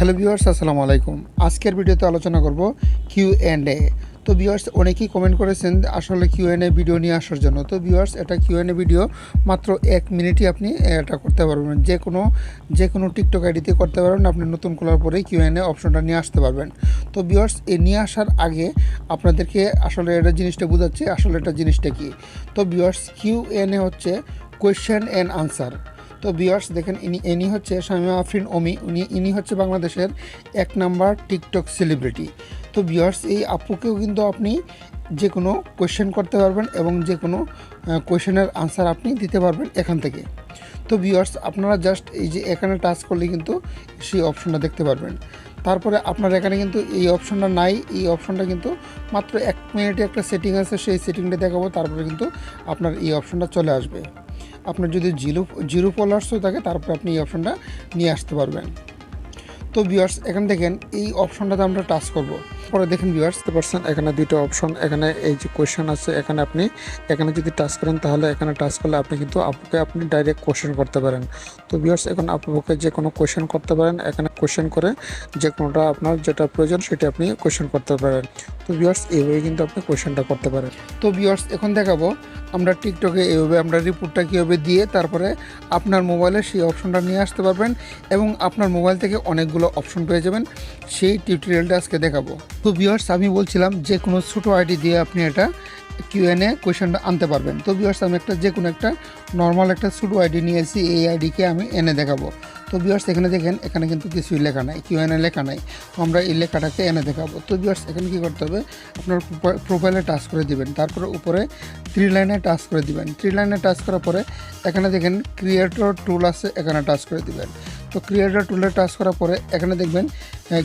Hello viewers, আসসালামু আলাইকুম। আজকের ভিডিওতে আলোচনা করব কিউ&এ। তো ভিউয়ার্স, অনেকেই কমেন্ট করেছেন আসলে কিউ&এ ভিডিও নিয়ে আসার জন্য। তো ভিউয়ার্স, এটা কিউ&এ ভিডিও মাত্র 1 মিনিটই আপনি এটা করতে পারবেন। যে কোনো টিকটক আইডিতে করতে পারবেন। আপনি নতুন খোলার পরেই কিউ&এ অপশনটা নিয়ে আসতে পারবেন। তো ভিউয়ার্স, নিয়ে আসার আগে আপনাদেরকে আসলে এটা জিনিসটা বোঝাচ্ছি, আসলে এটা জিনিসটা কি। তো ভিউয়ার্স, কিউ&এ হচ্ছে কোয়েশ্চেন অ্যান্ড আনসার। তো ভিউয়ার্স দেখেন, ইনি হচ্ছে শামীমা আফরিন অমি। ইনি হচ্ছে বাংলাদেশের 1 নাম্বার টিকটক সেলিব্রিটি। তো ভিউয়ার্স, এই আপুকেও কিন্তু আপনি যে কোনো কোয়েশ্চেন করতে পারবেন এবং যে কোনো কোয়েশ্চেনের আনসার আপনি দিতে পারবেন এখান থেকে। তো ভিউয়ার্স, আপনারা জাস্ট এই যে এখানে টাচ করলে কিন্তু সেই অপশনটা দেখতে পারবেন। তারপরে আপনার এখানে কিন্তু এই অপশনটা নাই। এই অপশনটা কিন্তু মাত্র 1 মিনিটে একটা সেটিং আছে, সেই সেটিংটা দেখাবো। তারপরে কিন্তু আপনার এই অপশনটা চলে আসবে। আপনার যদি জিরো ফলোয়ার্সও থাকে, তারপরে আপনি এই অপশনটা নিয়ে আসতে পারবেন। তো ভিউয়ার্স, এখানে দেখেন এই অপশনটাতে আমরা টাচ করব। পরে দেখেন ভিউয়ার্স, এখানে দুটো অপশন, এখানে এই যে কোয়েশ্চেন আছে, এখানে যদি টাচ করেন তাহলে এখানে টাচ করলে আপনি কিন্তু আপুকে আপনি ডাইরেক্ট কোয়েশ্চেন করতে পারেন। তো ভিউয়ার্স, এখন আপুকে যে কোনো কোয়েশ্চেন করতে পারেন। এখানে কোয়েশ্চেন করে যে কোনোটা আপনার যেটা প্রয়োজন সেটা আপনি কোয়েশ্চেন করতে পারেন। তো ভিউয়ার্স, এইভাবে কিন্তু আপনি কোয়েশ্চেনটা করতে পারেন। তো ভিউয়ার্স, এখন দেখাবো আমরা টিকটকে এইভাবে আমরা রিপোর্টটা কীভাবে দিয়ে তারপরে আপনার মোবাইলে সেই অপশনটা নিয়ে আসতে পারবেন এবং আপনার মোবাইল থেকে অনেকগুলো অপশন পেয়ে যাবেন। সেই টিউটোরিয়ালটা আজকে দেখাবো। তো ভিউয়ার্স, আমি বলছিলাম যে কোনো ছোটো আইডি দিয়ে আপনি এটা কিউ&এ কোয়েশ্চেনটা আনতে পারবেন। তো ভিউয়ার্স, আমি যে কোনো একটা নর্মাল একটা ছোটো আইডি নিয়েছি, এই আইডিকে আমি এনে দেখাবো। তো ভিউয়ার্স, এখানে দেখেন, এখানে কিন্তু কিছুই লেখা নাই, কিউ&এ লেখা নাই। তো আমরা এই লেখাটাকে এনে দেখাবো। তো ভিউয়ার্স, এখানে কী করতে হবে, আপনার প্রোফাইলে টাচ করে দিবেন। তারপরে উপরে 3 লাইনে টাচ করে দিবেন। 3 লাইনে টাচ করার পরে এখানে দেখেন ক্রিয়েটর টুল আছে, এখানে টাচ করে দিবেন। তো ক্রিয়েটর টুলে টাচ করার পরে এখানে দেখবেন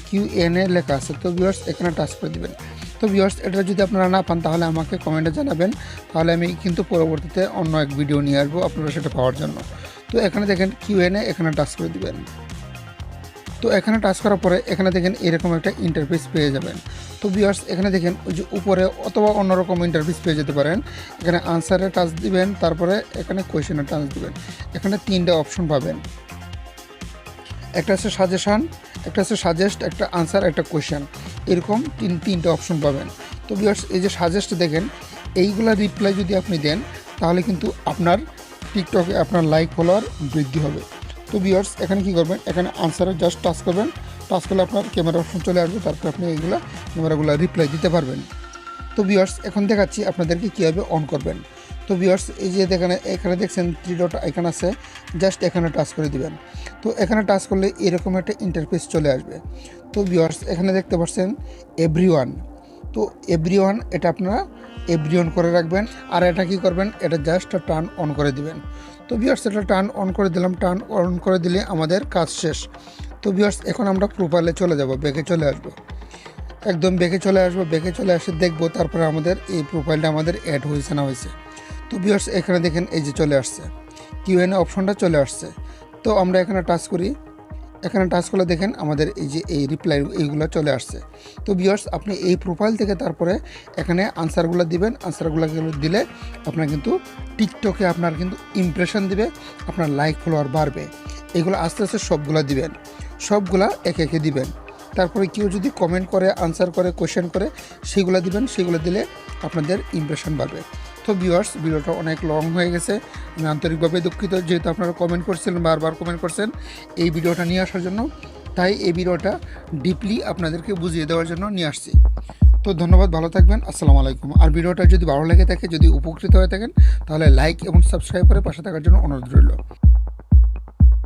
কিউ&এ লেখা আছে। তো ভিউয়ার্স, এখানে টাচ করে দিবেন। তো ভিউয়ার্স, এটা যদি আপনারা না পান তাহলে আমাকে কমেন্টে জানাবেন, তাহলে আমি কিন্তু পরবর্তীতে অন্য এক ভিডিও নিয়ে আসবো আপনারা সেটা পাওয়ার জন্য। তো এখানে দেখেন কিউ&এ, এখানে টাচ করে দিবেন। তো এখানে টাচ করার পরে এখানে দেখেন এরকম একটা ইন্টারফেস পেয়ে যাবেন। তো ভিউয়ার্স, এখানে দেখেন ওই যে উপরে অথবা অন্যরকম ইন্টারফেস পেয়ে যেতে পারেন। এখানে আনসারে টাচ দিবেন, তারপরে এখানে কোয়েশ্চেনে টাচ দিবেন। এখানে 3টে অপশন পাবেন, একটা আছে সাজেশান, একটা আছে সাজেস্ট, একটা আনসার, একটা কোয়েশ্চেন। এরকম তিনটে অপশন পাবেন। তো ভিউয়ার্স, এই যে সাজেস্ট দেখেন, এইগুলা রিপ্লাই যদি আপনি দেন তাহলে কিন্তু আপনার টিকটকে আপনার লাইক ফলোয়ার বৃদ্ধি হবে। তো ভিউয়ার্স, এখানে কী করবেন, এখানে আনসারে জাস্ট টাচ করবেন। টাচ করলে আপনার ক্যামেরা অপশন চলে আসবে, তারপরে আপনি এইগুলা ক্যামেরাগুলো রিপ্লাই দিতে পারবেন। তো ভিউয়ার্স, এখন দেখাচ্ছি আপনাদেরকে কীভাবে অন করবেন। তো ভিউয়ার্স, এই যে এখানে দেখছেন 3 ডট আইকন আছে, জাস্ট এখানে টাচ করে দিবেন। তো এখানে টাচ করলে এরকম একটা ইন্টারফেস চলে আসবে। তো ভিউয়ার্স, এখানে দেখতে পাচ্ছেন এভরিওয়ান। তো এভরিওয়ান, এটা আপনারা এভরিওয়ান করে রাখবেন। আর এটা কি করবেন, এটা জাস্ট টার্ন অন করে দিবেন। তো ভিউয়ার্স, এটা টার্ন অন করে দিলাম। টার্ন অন করে দিলে আমাদের কাজ শেষ। তো ভিউয়ার্স, এখন আমরা প্রোফাইলে চলে যাব, ব্যাকে চলে আসবো, একদম ব্যাকে চলে আসবো। ব্যাকে চলে আসে দেখবো তারপরে আমাদের এই প্রোফাইলটা আমাদের অ্যাড হয়েছে না হয়েছে। তো ভিউয়ার্স, এখানে দেখেন এই যে চলে আসছে, কিউ&এ অপশনটা চলে আসছে। তো আমরা এখানে টাচ করি। এখানে টাচ করলে দেখেন আমাদের এই যে এই রিপ্লাই এইগুলো চলে আসছে। তো ভিউয়ার্স, আপনি এই প্রোফাইল থেকে তারপরে এখানে আনসারগুলো দিবেন। আনসারগুলো দিলে আপনার কিন্তু টিকটকে আপনার কিন্তু ইমপ্রেশন দিবে, আপনার লাইক ফলোয়ার বাড়বে। এগুলো আস্তে আস্তে সবগুলা দিবেন, সবগুলা একে একে দিবেন। তারপরে কেউ যদি কমেন্ট করে, আনসার করে, কোয়েশ্চেন করে, সেগুলো দিবেন। সেগুলো দিলে আপনাদের ইমপ্রেশন বাড়বে। তো ভিউয়ার্স, ভিডিওটা অনেক লং হয়ে গেছে, আমি আন্তরিকভাবে দুঃখিত, যেহেতু আপনারা কমেন্ট করছিলেন, বারবার কমেন্ট করছেন এই ভিডিওটা নিয়ে আসার জন্য। তাই এই ভিডিওটা ডিপলি আপনাদেরকে বুঝিয়ে দেওয়ার জন্য নিয়ে আসছি। তো ধন্যবাদ, ভালো থাকবেন, আসসালামু আলাইকুম। আর ভিডিওটা যদি ভালো লেগে থাকে, যদি উপকৃত হয়ে থাকেন, তাহলে লাইক এবং সাবস্ক্রাইব করে পাশে থাকার জন্য অনুরোধ রইল।